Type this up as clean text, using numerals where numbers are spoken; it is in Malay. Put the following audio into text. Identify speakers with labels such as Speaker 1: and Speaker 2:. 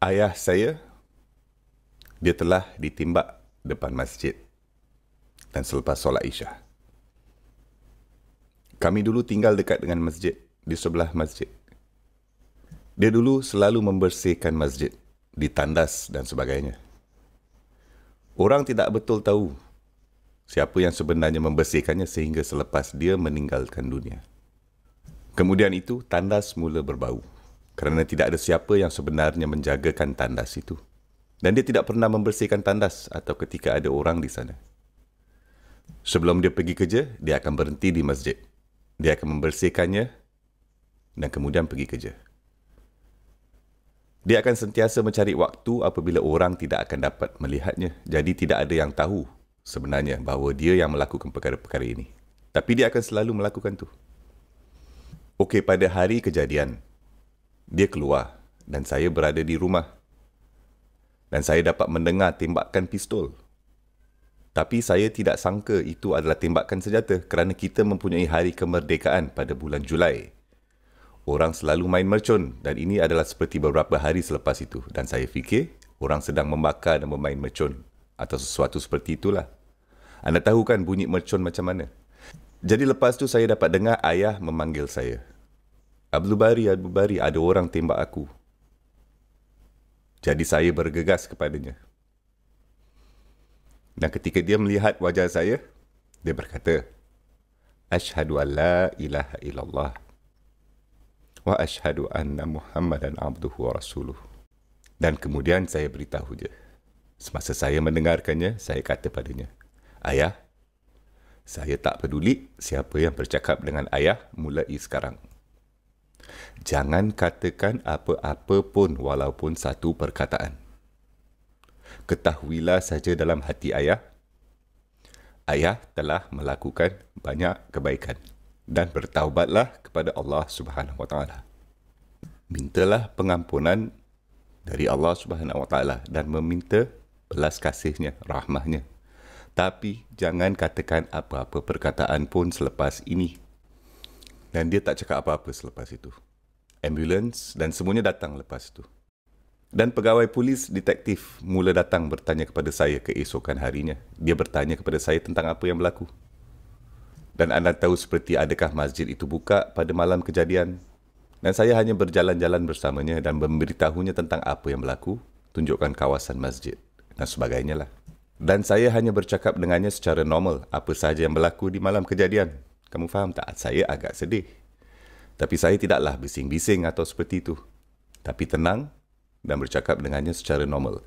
Speaker 1: Ayah saya, dia telah ditimbak depan masjid dan selepas solat Isyak. Kami dulu tinggal dekat dengan masjid, di sebelah masjid. Dia dulu selalu membersihkan masjid, ditandas dan sebagainya. Orang tidak betul tahu siapa yang sebenarnya membersihkannya sehingga selepas dia meninggalkan dunia. Kemudian itu, tandas mula berbau kerana tidak ada siapa yang sebenarnya menjagakan tandas itu. Dan dia tidak pernah membersihkan tandas atau ketika ada orang di sana. Sebelum dia pergi kerja, dia akan berhenti di masjid. Dia akan membersihkannya dan kemudian pergi kerja. Dia akan sentiasa mencari waktu apabila orang tidak akan dapat melihatnya. Jadi tidak ada yang tahu sebenarnya bahawa dia yang melakukan perkara-perkara ini. Tapi dia akan selalu melakukan tu. Okey, pada hari kejadian, dia keluar dan saya berada di rumah. Dan saya dapat mendengar tembakan pistol. Tapi saya tidak sangka itu adalah tembakan senjata kerana kita mempunyai hari kemerdekaan pada bulan Julai. Orang selalu main mercun dan ini adalah seperti beberapa hari selepas itu. Dan saya fikir orang sedang membakar dan bermain mercun atau sesuatu seperti itulah. Anda tahu kan bunyi mercun macam mana? Jadi lepas tu saya dapat dengar ayah memanggil saya. Abdul Bari, ada orang tembak aku. Jadi saya bergegas kepadanya. Dan ketika dia melihat wajah saya, dia berkata, Ashhadu an la ilaha illallah wa ashhadu anna Muhammadan abduhu wa rasuluh. Dan kemudian saya beritahu dia. Semasa saya mendengarkannya, saya kata padanya, Ayah, saya tak peduli siapa yang bercakap dengan ayah mulai sekarang. Jangan katakan apa-apa pun walaupun satu perkataan. Ketahuilah saja dalam hati ayah, ayah telah melakukan banyak kebaikan dan bertaubatlah kepada Allah Subhanahu Wa Taala. Mintalah pengampunan dari Allah Subhanahu Wa Taala dan meminta belas kasihnya, rahmahnya. Tapi jangan katakan apa-apa perkataan pun selepas ini. Dan dia tak cakap apa-apa selepas itu. Ambulans dan semuanya datang lepas itu. Dan pegawai polis detektif mula datang bertanya kepada saya keesokan harinya. Dia bertanya kepada saya tentang apa yang berlaku. Dan anda tahu seperti adakah masjid itu buka pada malam kejadian. Dan saya hanya berjalan-jalan bersamanya dan memberitahunya tentang apa yang berlaku, tunjukkan kawasan masjid dan sebagainya lah. Dan saya hanya bercakap dengannya secara normal apa sahaja yang berlaku di malam kejadian. Kamu faham tak? Saya agak sedih. Tapi saya tidaklah bising-bising atau seperti itu. Tapi tenang dan bercakap dengannya secara normal.